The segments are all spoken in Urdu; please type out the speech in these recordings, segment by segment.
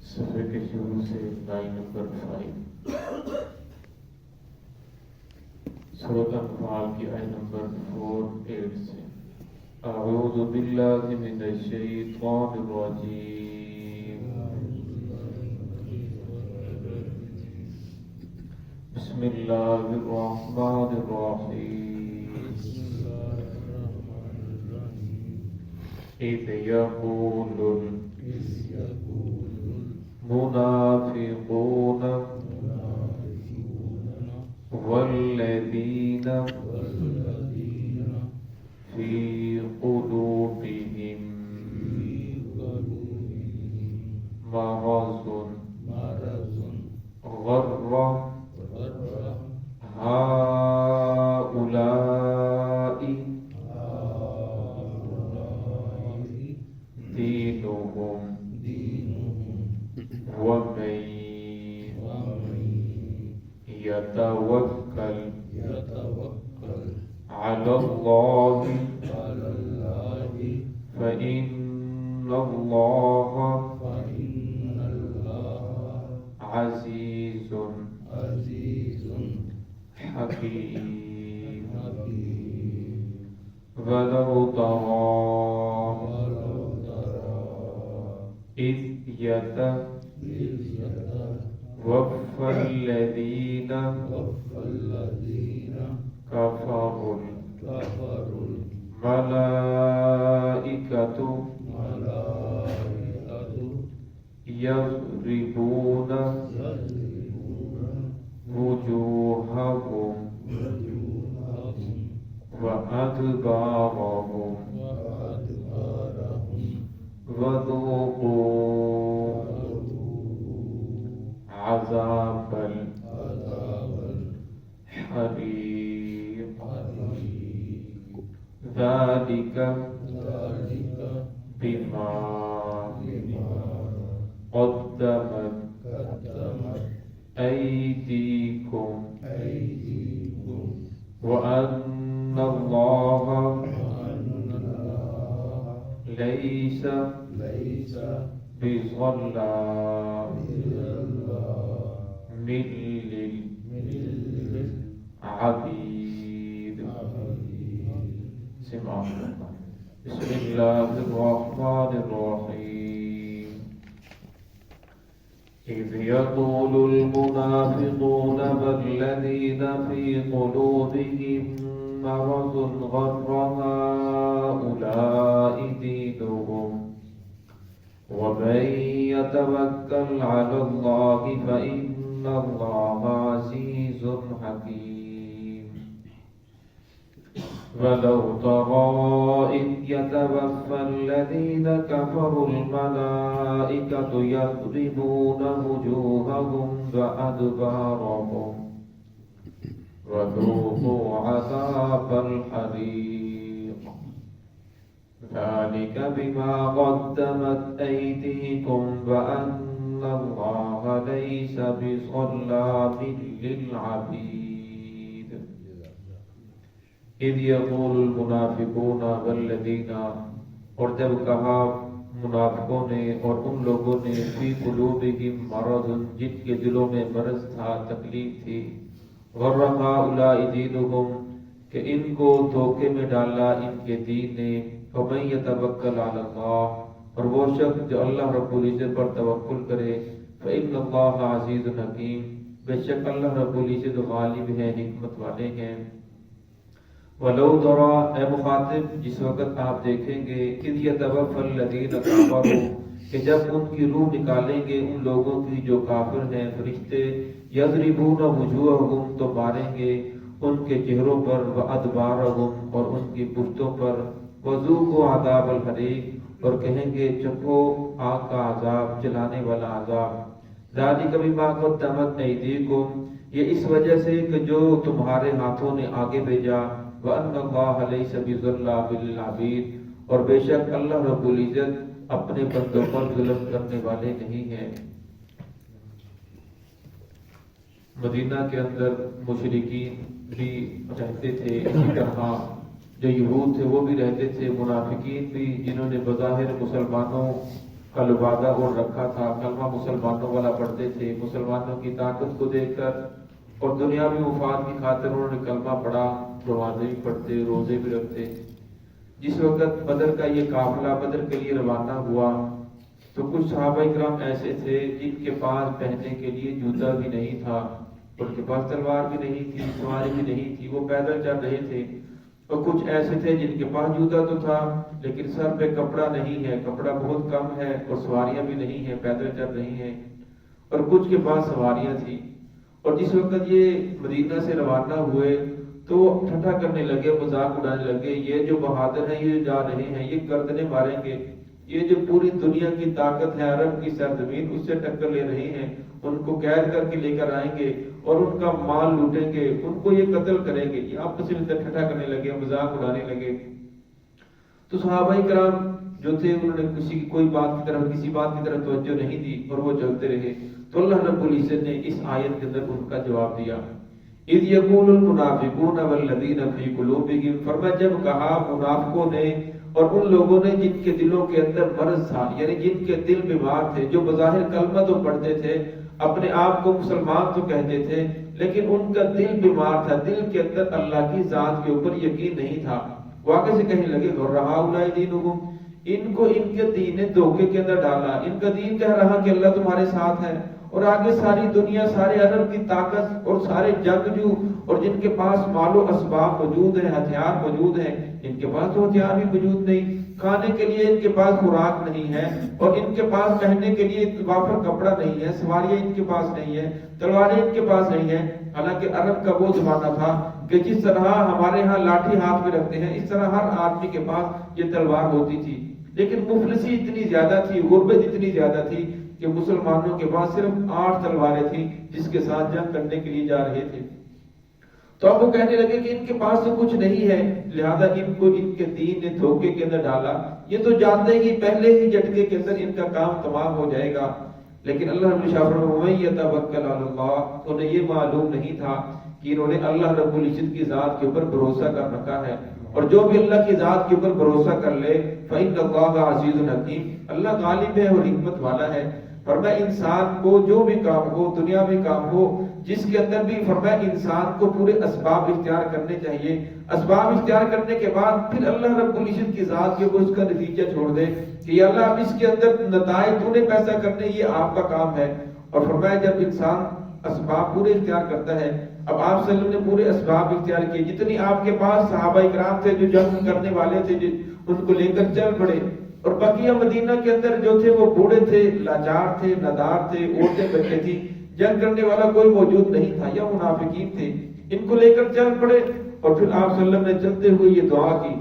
صفحے کے شروع سے لائن نمبر 5 سورۃ انفال کی آیت نمبر 48 سے اعوذ باللہ من الشیطان الرجیم بسم اللہ الرحمن الرحیم اذ یقول المنافقون والذین فی قلوبہم مرض غر هؤلاء دینہم ومن يتوكل على الله فإن الله عزيز حكيم ولو ترى إذ يتوفى الذين كفروا الملائكة يضربون وجوههم وأدبارهم وذوقوا عذاب الحريق ذلك بما قدمت أيديكم وأن الله ليس بظلام للعبيد. بسم الله الرحمن الرحيم إذ يقول المنافقون والذين في قلوبهم مرض غر هؤلاء دينهم ومن يتوكل على الله فإن الله عزيز حكيم ولو ترى إذ يتوفى الذين كفروا الملائكة يضربون وجوههم وأدبارهم وذوقوا عذاب الحريق ذلك بما قدمت أيديكم وأن الله ليس بظلام للعبيد. إذ يقول المنافقون والذين، اور جب کہا منافقوں نے اور ان لوگوں نے فی قلوبہم مرض، جن کے دلوں میں مرض تھا، تکلیف تھی، غر ہؤلاء دینہم، کہ ان کو دھوکے میں ڈالا ان کے دین نے، فمن یتوکل علی اللہ، اور وہ شخص جو اللہ رب العزت پر توکل کرے، فإن اللہ عزیز حکیم، بے شک اللہ رب العزت غالب ہے، حکمت والے ہیں. وَلَوْ تَرَى، اے مخاطب جس وقت آپ دیکھیں گے، اِذْ يَتَوَفَّى الَّذِينَ كَفَرُوا، کہ جب ان کی روح نکالیں گے ان لوگوں کی جو کافر ہیں فرشتے، یضربون وجوہہم، تو ماریں گے ان کے چہروں پر، وَأَدْبَارَهُمْ، اور ان کی پشتوں پر، وَذُوقُوا عَذَابَ الْحَرِيقِ، اور کہیں گے چکھو آگ کا عذاب، جلانے والا عذاب. ذَلِكَ بِمَا قَدَّمَتْ أَيْدِيكُمْ، یہ اس وجہ سے کہ جو تمہارے ہاتھوں نے آگے بھیجا، وَأَنَّ اللَّهَ لَيْسَ بِظَلَّامٍ لِلْعَبِيدِ، اور بے شک اللہ رب العزت اپنے بندوں پر ظلم کرنے والے نہیں ہیں. مدینہ کے اندر مشرکین بھی رہتے تھے، اسی طرح جو یہود تھے وہ بھی رہتے تھے، منافقین بھی جنہوں نے بظاہر مسلمانوں کا لبادہ اوڑھ رکھا تھا، کلمہ مسلمانوں والا پڑھتے تھے، مسلمانوں کی طاقت کو دیکھ کر اور دنیاوی مفاد کی خاطر انہوں نے کلمہ پڑھا، نمازیں بھی پڑھتے، روزے بھی رکھتے۔ جس وقت بدر کا یہ قافلہ بدر کے لیے روانہ ہوا تو کچھ صحابہ کرام ایسے تھے جن کے پاس پہننے کے لیے جوتا بھی نہیں تھا، ان کے پاس تلوار بھی نہیں تھی، سواری بھی نہیں تھی، وہ پیدل چل رہے تھے۔ اور کچھ ایسے تھے جن کے پاس جوتا تو تھا لیکن سر پہ کپڑا نہیں ہے، کپڑا بہت کم ہے، اور سواریاں بھی نہیں ہیں، پیدل چل رہی ہیں۔ اور کچھ کے پاس سواریاں تھیں۔ اور جس وقت یہ مدینہ سے روانہ ہوئے تو ٹھٹھا کرنے لگے، مذاق اڑانے لگے، یہ جو بہادر ہیں یہ جا رہے ہیں، یہ گردنیں ماریں گے، یہ جو پوری دنیا کی طاقت ہے عرب کی سرزمین اس سے ٹکر لے رہے ہیں، ان کو قید کر کے لے کر آئیں گے اور ان کا مال لوٹیں گے، ان کو یہ قتل کریں گے۔ یہ آپس میں ٹھٹھا کرنے لگے، مذاق اڑانے لگے۔ تو صحابہ کرام جو تھے انہوں نے کسی بات کی طرف توجہ نہیں دی اور وہ چلتے رہے۔ تو اللہ رب العزت نے اس آیت کے اندر ان کا جواب دیا، اذ یقول المنافقون والذین فی قلوبہم، فرمایا جب کہا منافقوں نے اور ان لوگوں نے جن کے دلوں کے اندر مرض تھا، یعنی جن کے دل بیمار تھے، جو بظاہر کلمہ تو پڑھتے تھے، اپنے آپ کو مسلمان تو کہتے تھے، لیکن ان کا دل بیمار تھا، دل کے اندر اللہ کی ذات کے اوپر یقین نہیں تھا۔ واقع سے کہنے لگے غرہؤلاء دینہم، ان کو ان کے دین نے دھوکے کے اندر ڈالا، ان کا دین کہہ رہا کہ اللہ تمہارے ساتھ ہے، اور آگے ساری دنیا، سارے عرب کی طاقت اور سارے جنگجو اور جن کے پاس مال و اسباب موجود ہیں، ہتھیار موجود ہیں، ان کے پاس تو ہتھیار بھی موجود نہیں، کھانے کے لیے ان کے پاس خوراک نہیں ہے، اور ان کے پاس پہننے کے لیے وافر کپڑا نہیں ہے، سواریاں ان کے پاس نہیں ہے، تلواریں ان کے پاس نہیں ہے۔ حالانکہ عرب کا وہ زمانہ تھا کہ جس طرح ہمارے ہاں لاٹھی ہاتھ میں رکھتے ہیں اس طرح ہر آدمی کے پاس یہ تلوار ہوتی تھی، لیکن مفلسی اتنی زیادہ تھی، غربت اتنی زیادہ تھی کہ مسلمانوں کے پاس صرف 8 تلواریں تھیں جس کے ساتھ جنگ کرنے کے لیے جا رہے تھے۔ تو اب وہ کہنے لگے کہ ان کے پاس تو کچھ نہیں ہے، لہذا ان کو ان کے دین نے دھوکے کے اندر ڈالا، یہ تو جانتے ہی پہلے ہی جھٹکے کے اندر ان کا کام تمام ہو جائے گا۔ لیکن اللہ رب العزت یتوکل علی اللہ، انہیں یہ معلوم نہیں تھا کہ انہوں نے اللہ رب العزت کی ذات کے اوپر بھروسہ کر رکھا ہے، اور جو بھی اللہ کی ذات کے اوپر بھروسہ کر لے فإن اللہ عزیز حکیم، اللہ غالب ہے اور حکمت والا ہے۔ فرمایا انسان کو جو بھی کام ہو، دنیا میں کام ہو، جس کے اندر بھی فرمایا انسان کو پورے اسباب اختیار کرنے چاہیے، اسباب اختیار کرنے کے بعد پھر اللہ رب العزت کی ذات کے اوپر اس کا نتیجہ چھوڑ دے کہ یا اللہ اب اس کے اندر نتائج تو نے پیسہ کرنے، یہ آپ کا کام ہے۔ اور فرمایا جب انسان اسباب پورے اختیار کرتا ہے، اب آپ صلی اللہ علیہ وسلم نے پورے اسباب اختیار کیے، جتنی آپ کے پاس صحابہ کرام تھے جو جنگ کرنے والے تھے ان کو لے کر چل پڑے، اور بقیہ مدینہ کے اندر جو تھے وہ بوڑھے تھے، لاچار تھے، نادار تھے، عورتیں بچے تھی، جنگ کرنے والا کوئی موجود نہیں تھا، یا منافقین تھے، ان کو لے کر چل پڑے۔ اور پھر آپ صلی اللہ علیہ وسلم نے چلتے ہوئے یہ دعا کی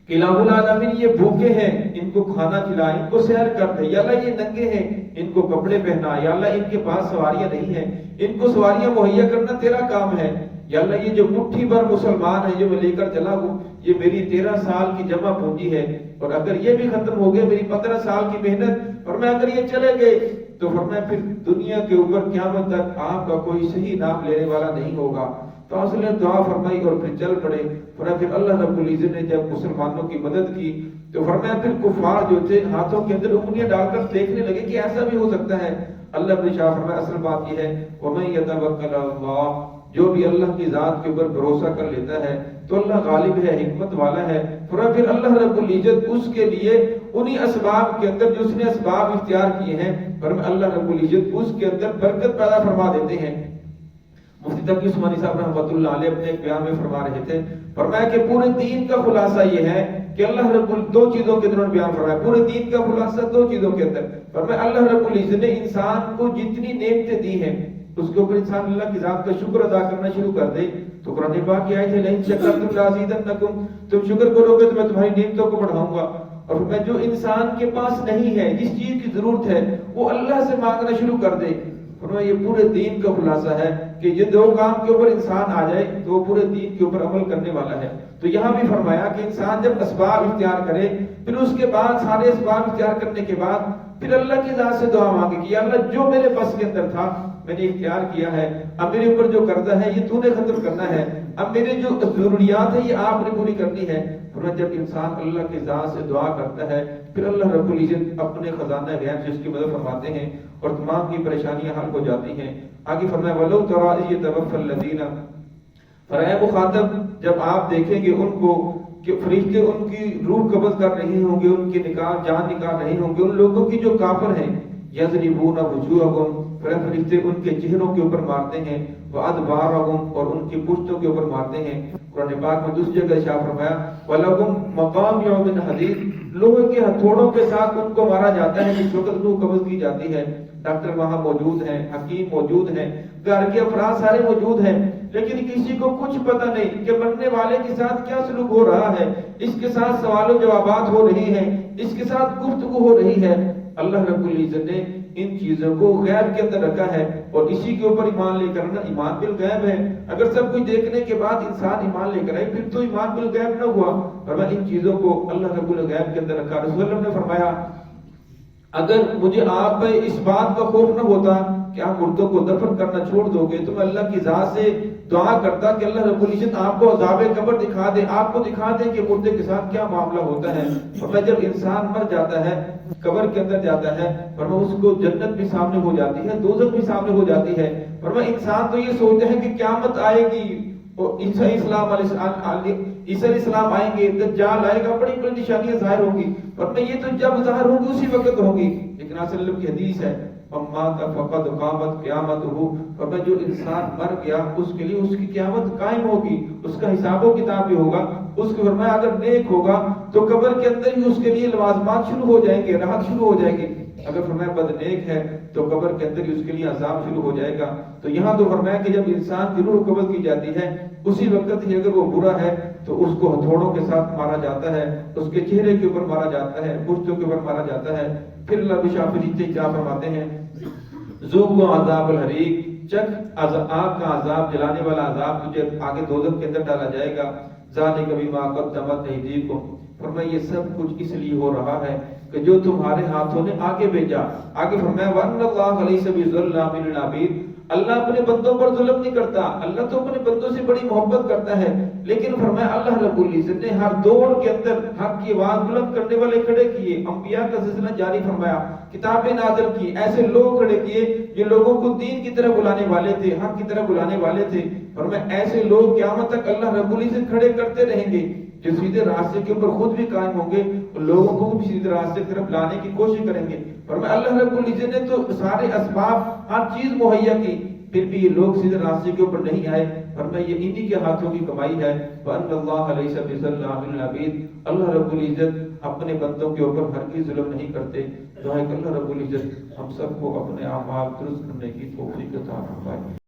کہ الہ العالمین یہ بھوکے ہیں، ان کو کھانا کھلا، ان کو سیر کر دے، یا اللہ یہ ننگے ہیں ان کو کپڑے پہنا، یا اللہ ان کے پاس سواریاں نہیں ہیں ان کو سواریاں مہیا کرنا تیرا کام ہے، یا اللہ یہ جو مٹھی بھر مسلمان ہیں جو میں لے کر چلا ہوں یہ میری 13 سال کی جمع پونجی ہے، اور اگر یہ بھی ختم ہو گئے میری 15 سال کی محنت، اور میں اگر یہ چلے گئے تو فرمایا پھر دنیا کے اوپر قیامت تک آپ کا کوئی صحیح نام لینے والا نہیں ہوگا۔ تو اصل نے دعا فرمائی اور پھر چل پڑے۔ پھر اللہ رب العزت نے جب مسلمانوں کی مدد کی تو فرمایا پھر کفار جو تھے ہاتھوں کے اندر انگلیاں ڈال کر دیکھنے لگے کہ ایسا بھی ہو سکتا ہے۔ اللہ نے شاہ فرمایا اصل بات یہ ہے وَمَن يَتَوَكَّلْ عَلَى اللَّهِ، جو بھی اللہ کی ذات کے اوپر بھروسہ کر لیتا ہے تو اللہ غالب ہے، حکمت والا ہے۔ پھر اللہ رب العزت اس کے لیے انہی اسباب کے اندر جو اس نے اسباب اختیار کیے ہیں، اللہ رب العزت اس کے اندر برکت پیدا فرما دیتے ہیں۔ مفتی تقی عثمانی صاحب رحمۃ اللہ علیہ اپنے ایک بیان میں فرما رہے تھے، فرمایا کہ پورے دین کا خلاصہ یہ ہے کہ اللہ رب دو چیزوں کے اندر بیان فرمایا، پورے دین کا خلاصہ 2 چیزوں کے اندر فرمایا اللہ رب العزت نے انسان کو جتنی نعمتیں دی ہیں اس کے اوپر انسان اللہ کی ذات کا شکر ادا کرنا شروع کر دے تو قرآن پاک کی آیت ہے لئن شکرتم لازیدنکم، تم شکر کرو گے تو میں تمہاری نعمتوں کو بڑھاؤں گا۔ اور میں جو انسان کے پاس نہیں ہے، جس چیز کی ضرورت ہے وہ اللہ سے مانگنا شروع کر دے۔ فرمایا یہ پورے دین کا خلاصہ ہے کہ یہ 2 کام کے اوپر انسان آ جائے تو وہ پورے دین کے اوپر عمل کرنے والا ہے۔ تو یہاں بھی فرمایا کہ انسان جب اسباب اختیار کرے پھر اس کے بعد سارے اسباب اختیار کرنے کے بعد پھر اللہ کی ذات سے دعا مانگے کہ یا اللہ جو میرے بس کے اندر تھا میں نے اختیار کیا ہے، اب میرے اوپر جو قرضہ ہے یہ تو نے ختم کرنا ہے، اب میرے جو ضروریات ہیں یہ آپ نے پوری کرنی ہے۔ فرمایا جب انسان اللہ کی ذات سے دعا کرتا ہے پھر اللہ رب العزت اپنے خزانہ غیب سے اس کی مدد فرماتے ہیں اور تمام کی پریشانیاں حل ہو جاتی ہیں۔ آگے فرمایا وَلَوْ تَرَىٰ إِذْ يَتَوَفَّى الَّذِينَ، فرمایا مخاطب جب آپ دیکھیں گے ان کو کہ فرشتے ان کی روح قبض کر رہے ہوں گے، ان کی جان نکال رہے ہوں گے، ان لوگوں کی جو کافر ہیں، یضربون وجوہہم، فرشتے ان کے چہروں کے اوپر مارتے ہیں، وادبارہم، اور ان کی پشتوں کے اوپر مارتے ہیں۔ قرآن پاک میں دوسری جگہ ارشاد فرمایا وَلَهُمْ مَقَامِعُ مِنْ حَدِيدٍ، لوہے کے ہتھوڑوں کے ساتھ ان کو مارا جاتا ہے جس وقت روح قبض کی جاتی ہے۔ ڈاکٹر وہاں موجود ہیں، حکیم موجود ہیں، گھر کے افراد سارے موجود ہیں، لیکن کسی کو کچھ پتہ نہیں کہ مرنے والے کے ساتھ کیا سلوک ہو رہا ہے، اس کے ساتھ سوال و جوابات ہو رہی ہیں، اس کے ساتھ گفتگو ہو رہی ہے۔ اللہ رب العزت نے ان چیزوں کو غیب کے اندر رکھا ہے اور اسی کے اوپر ایمان لے کر نا، ایمان بالغیب ہے۔ اگر سب کچھ دیکھنے کے بعد انسان ایمان لے کر آئے پھر تو ایمان بالغیب نہ ہوا، فرمایا ان چیزوں کو اللہ رب الغیب کے اندر رکھا۔ رسول اللہ نے فرمایا اگر مجھے آپ پہ اس بات کا خوف نہ ہوتا کہ آپ مردوں کو دفن کرنا چھوڑ دو گے تو میں اللہ کی ذات سے دعا کرتا کہ اللہ رب العزت آپ کو عذاب قبر دکھا دے، آپ کو دکھا دے کہ مردے کے ساتھ کیا معاملہ ہوتا ہے۔ اور میں جب انسان مر جاتا ہے قبر کے اندر جاتا ہے اور میں اس کو جنت بھی سامنے ہو جاتی ہے، دوزخ بھی سامنے ہو جاتی ہے، اور میں انسان تو یہ سوچتا ہے کہ قیامت آئے گی، عیسیٰ علیہ السلام آئیں گے، دجال آئے گا، بڑی بڑی نشانیاں ظاہر ہوں گی، اور میں یہ تو جب ظاہر ہوں گی اسی وقت ہوں گی۔ لیکن آپ صلی اللہ علیہ وسلم کی حدیث ہے مَات فقد قامت قیامتہ، اور میں جو انسان مر گیا اس کے لیے اس کی قیامت قائم ہوگی، اس کا حساب و کتاب بھی ہوگا۔ اس کو فرمایا اگر نیک ہوگا تو قبر کے اندر ہی اس کے لیے لوازمات شروع ہو جائیں گے، راحت شروع ہو جائے گی، اگر فرمایا بد نیک ہے تو قبر کے اندر ہی اس کے لیے عذاب شروع ہو جائے گا۔ تو یہاں تو فرمایا کہ جب انسان کی روح قبض کی جاتی ہے اسی وقت ہی اگر وہ برا ہے تو اس کو ہتھوڑوں کے ساتھ مارا جاتا ہے، اس کے چہرے کے اوپر مارا جاتا ہے، پشتوں کے اوپر مارا جاتا ہے۔ پھر اللہ فرشتے کیا فرماتے ہیں ذوقوا عذاب الحریق، چکھ آگ کا عذاب، جلانے والا عذاب تجھے آگے دوزخ کے اندر ڈالا جائے گا۔ ذالک بما قدمت ایدیکم، فرمایا یہ سب کچھ اس لیے ہو رہا ہے کہ جو تمہارے ہاتھوں نے آگے بھیجا۔ آگے فرمایا وَأَنَّ اللَّهَ لَيْسَ بِظَلَّامٍ لِلْعَبِيدِ، اللہ اپنے بندوں پر ظلم نہیں کرتا، اللہ تو اپنے بندوں سے بڑی محبت کرتا ہے، لیکن فرمایا اللہ رب العزت نے ہر دور کے اندر حق کی آواز بلند کرنے والے کھڑے کیے، انبیاء کا سلسلہ جاری فرمایا، کتابیں نازل کی، ایسے لوگ کھڑے کیے جو لوگوں کو دین کی طرف بلانے والے تھے، حق کی طرف بلانے والے تھے، فرمایا ایسے لوگ قیامت تک اللہ رب العزت کھڑے کرتے رہیں گے جو سیدھے راستے کے اوپر خود بھی قائم ہوں گے اور لوگوں کو بھی سیدھے راستے کی طرف لانے کی کوشش کریں گے۔ فرمایا اللہ رب العزت نے تو سارے اسباب ہر چیز مہیا کی، پھر بھی یہ لوگ سیدھے راستے کے اوپر نہیں آئے، فرمایا یہ انہی کے ہاتھوں کی کمائی ہے۔ وَأَنَّ اللَّهَ لَيْسَ بِظَلَّامٍ لِلْعَبِيدِ، اللہ رب العزت اپنے بندوں کے اوپر ہرگز ظلم نہیں کرتے۔ دعا ہے کہ اللہ رب العزت ہم سب کو اپنے اعمال درست کرنے کی توفیق